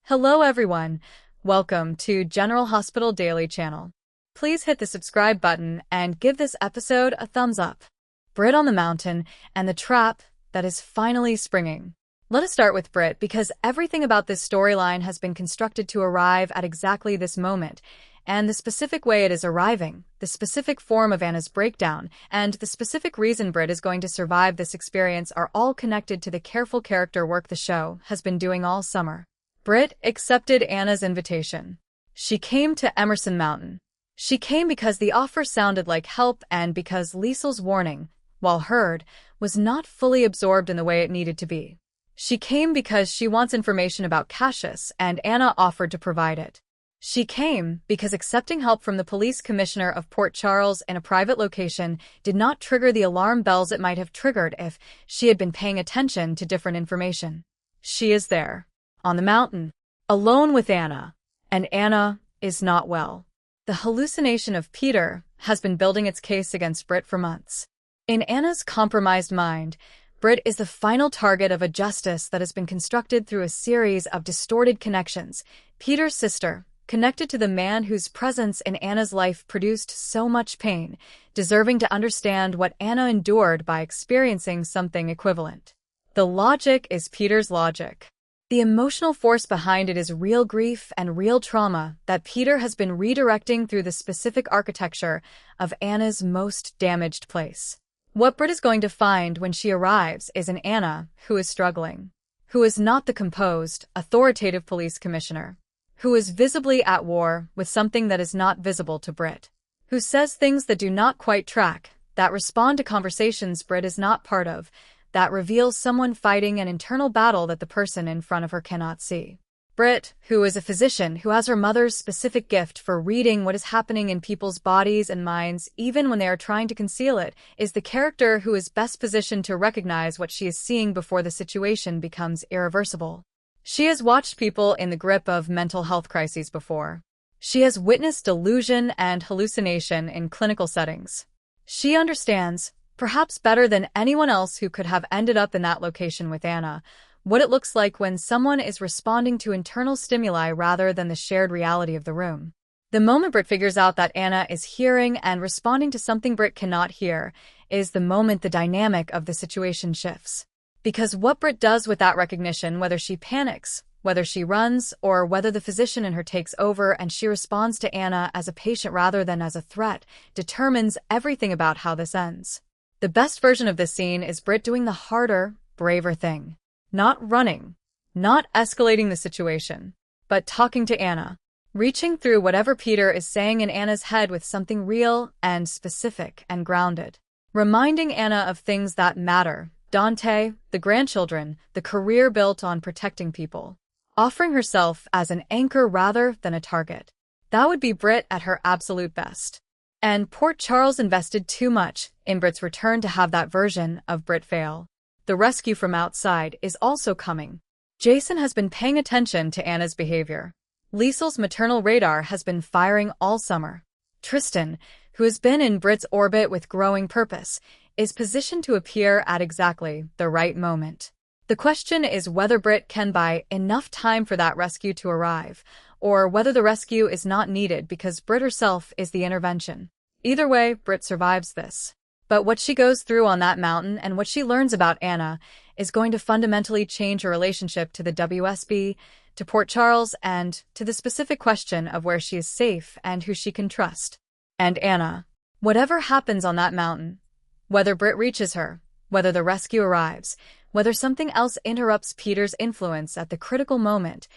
Hello everyone, welcome to General Hospital Daily Channel. Please hit the subscribe button and give this episode a thumbs up. Britt on the mountain and the trap that is finally springing. Let us start with Britt because everything about this storyline has been constructed to arrive at exactly this moment, and the specific way it is arriving, the specific form of Anna's breakdown, and the specific reason Britt is going to survive this experience are all connected to the careful character work the show has been doing all summer. Britt accepted Anna's invitation. She came to Emerson Mountain. She came because the offer sounded like help and because Liesel's warning, while heard, was not fully absorbed in the way it needed to be. She came because she wants information about Cassius, and Anna offered to provide it. She came because accepting help from the police commissioner of Port Charles in a private location did not trigger the alarm bells it might have triggered if she had been paying attention to different information. She is there, on the mountain, alone with Anna, and Anna is not well. The hallucination of Peter has been building its case against Britt for months. In Anna's compromised mind, Britt is the final target of a justice that has been constructed through a series of distorted connections. Peter's sister, connected to the man whose presence in Anna's life produced so much pain, deserving to understand what Anna endured by experiencing something equivalent. The logic is Peter's logic. The emotional force behind it is real grief and real trauma that Peter has been redirecting through the specific architecture of Anna's most damaged place. What Britt is going to find when she arrives is an Anna who is struggling, who is not the composed, authoritative police commissioner, who is visibly at war with something that is not visible to Britt, who says things that do not quite track, that respond to conversations Britt is not part of, that reveals someone fighting an internal battle that the person in front of her cannot see. Britt, who is a physician who has her mother's specific gift for reading what is happening in people's bodies and minds even when they are trying to conceal it, is the character who is best positioned to recognize what she is seeing before the situation becomes irreversible. She has watched people in the grip of mental health crises before. She has witnessed delusion and hallucination in clinical settings. She understands, perhaps better than anyone else who could have ended up in that location with Anna, what it looks like when someone is responding to internal stimuli rather than the shared reality of the room. The moment Britt figures out that Anna is hearing and responding to something Britt cannot hear is the moment the dynamic of the situation shifts. Because what Britt does with that recognition, whether she panics, whether she runs, or whether the physician in her takes over and she responds to Anna as a patient rather than as a threat, determines everything about how this ends. The best version of this scene is Britt doing the harder, braver thing. Not running, not escalating the situation, but talking to Anna, reaching through whatever Peter is saying in Anna's head with something real and specific and grounded. Reminding Anna of things that matter, Dante, the grandchildren, the career built on protecting people. Offering herself as an anchor rather than a target. That would be Britt at her absolute best. And Port Charles invested too much in Britt's return to have that version of Britt fail. The rescue from outside is also coming. Jason has been paying attention to Anna's behavior. Liesel's maternal radar has been firing all summer. Tristan, who has been in Britt's orbit with growing purpose, is positioned to appear at exactly the right moment. The question is whether Britt can buy enough time for that rescue to arrive, or whether the rescue is not needed because Britt herself is the intervention. Either way, Britt survives this. But what she goes through on that mountain and what she learns about Anna is going to fundamentally change her relationship to the WSB, to Port Charles, and to the specific question of where she is safe and who she can trust. And Anna. Whatever happens on that mountain, whether Britt reaches her, whether the rescue arrives, whether something else interrupts Peter's influence at the critical moment,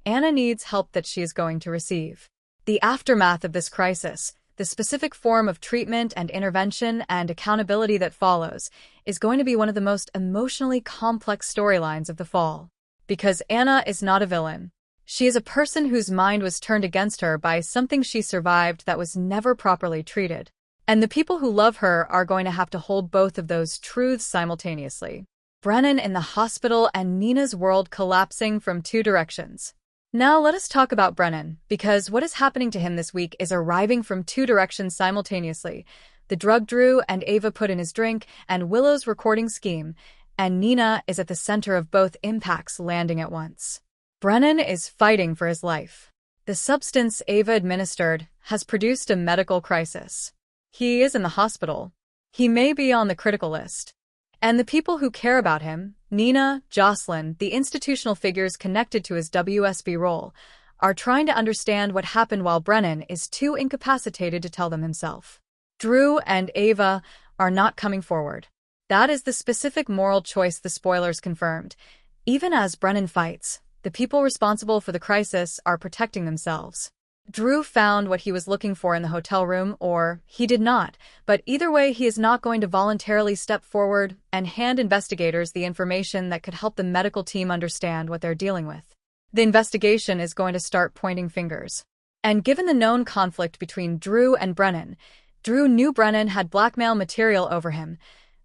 Anna needs help that she is going to receive. The aftermath of this crisis, the specific form of treatment and intervention and accountability that follows, is going to be one of the most emotionally complex storylines of the fall. Because Anna is not a villain. She is a person whose mind was turned against her by something she survived that was never properly treated. And the people who love her are going to have to hold both of those truths simultaneously. Brennan in the hospital and Nina's world collapsing from two directions. Now let us talk about Brennan, because what is happening to him this week is arriving from two directions simultaneously. The drug Drew and Ava put in his drink, and Willow's recording scheme, and Nina is at the center of both impacts landing at once. Brennan is fighting for his life. The substance Ava administered has produced a medical crisis. He is in the hospital. He may be on the critical list. And the people who care about him, Nina, Jocelyn, the institutional figures connected to his WSB role, are trying to understand what happened while Brennan is too incapacitated to tell them himself. Drew and Ava are not coming forward. That is the specific moral choice the spoilers confirmed. Even as Brennan fights, the people responsible for the crisis are protecting themselves. Drew found what he was looking for in the hotel room, or he did not, but either way he is not going to voluntarily step forward and hand investigators the information that could help the medical team understand what they're dealing with. The investigation is going to start pointing fingers. And given the known conflict between Drew and Brennan, Drew knew Brennan had blackmail material over him.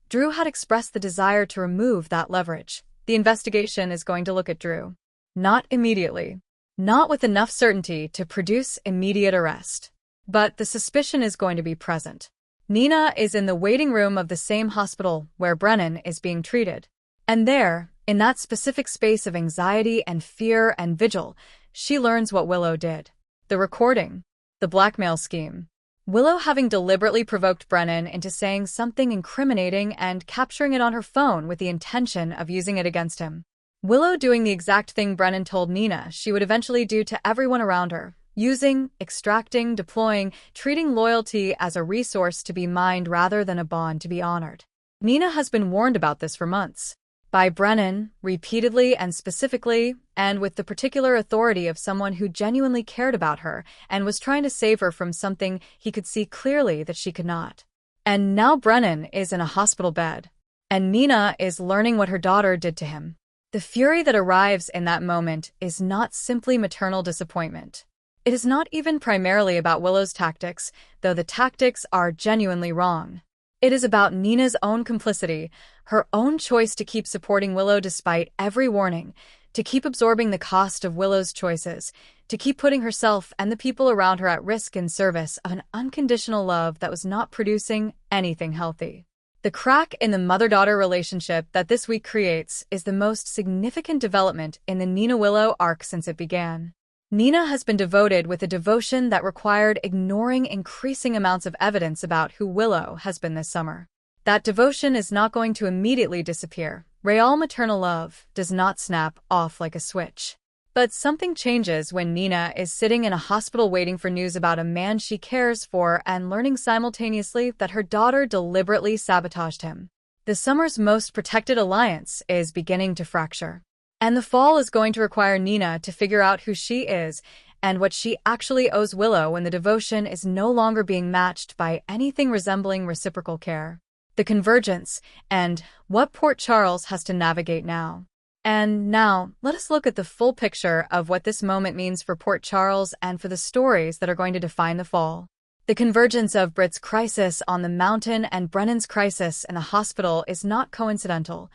Drew had expressed the desire to remove that leverage. The investigation is going to look at Drew. Not immediately. Not with enough certainty to produce immediate arrest. But the suspicion is going to be present. Nina is in the waiting room of the same hospital where Brennan is being treated. And there, in that specific space of anxiety and fear and vigil, she learns what Willow did. The recording. The blackmail scheme. Willow having deliberately provoked Brennan into saying something incriminating and capturing it on her phone with the intention of using it against him. Willow doing the exact thing Brennan told Nina she would eventually do to everyone around her, using, extracting, deploying, treating loyalty as a resource to be mined rather than a bond to be honored. Nina has been warned about this for months. By Brennan, repeatedly and specifically, and with the particular authority of someone who genuinely cared about her and was trying to save her from something he could see clearly that she could not. And now Brennan is in a hospital bed. And Nina is learning what her daughter did to him. The fury that arrives in that moment is not simply maternal disappointment. It is not even primarily about Willow's tactics, though the tactics are genuinely wrong. It is about Nina's own complicity, her own choice to keep supporting Willow despite every warning, to keep absorbing the cost of Willow's choices, to keep putting herself and the people around her at risk in service of an unconditional love that was not producing anything healthy. The crack in the mother-daughter relationship that this week creates is the most significant development in the Nina-Willow arc since it began. Nina has been devoted with a devotion that required ignoring increasing amounts of evidence about who Willow has been this summer. That devotion is not going to immediately disappear. Real maternal love does not snap off like a switch. But something changes when Nina is sitting in a hospital waiting for news about a man she cares for and learning simultaneously that her daughter deliberately sabotaged him. The summer's most protected alliance is beginning to fracture. And the fall is going to require Nina to figure out who she is and what she actually owes Willow when the devotion is no longer being matched by anything resembling reciprocal care. The convergence, and what Port Charles has to navigate now. And now, let us look at the full picture of what this moment means for Port Charles and for the stories that are going to define the fall. The convergence of Britt's crisis on the mountain and Brennan's crisis in the hospital is not coincidental.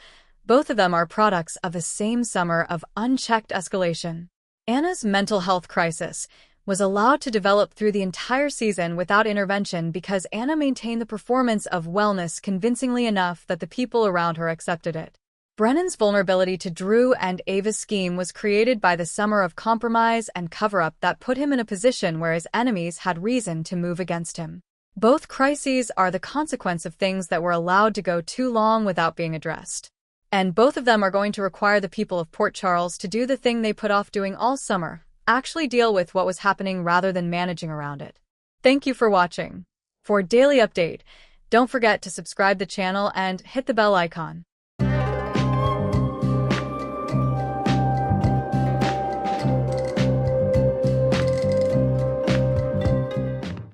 Both of them are products of the same summer of unchecked escalation. Anna's mental health crisis was allowed to develop through the entire season without intervention because Anna maintained the performance of wellness convincingly enough that the people around her accepted it. Brennan's vulnerability to Drew and Ava's scheme was created by the summer of compromise and cover-up that put him in a position where his enemies had reason to move against him. Both crises are the consequence of things that were allowed to go too long without being addressed. And both of them are going to require the people of Port Charles to do the thing they put off doing all summer, actually deal with what was happening rather than managing around it. Thank you for watching. For a daily update, don't forget to subscribe to the channel and hit the bell icon.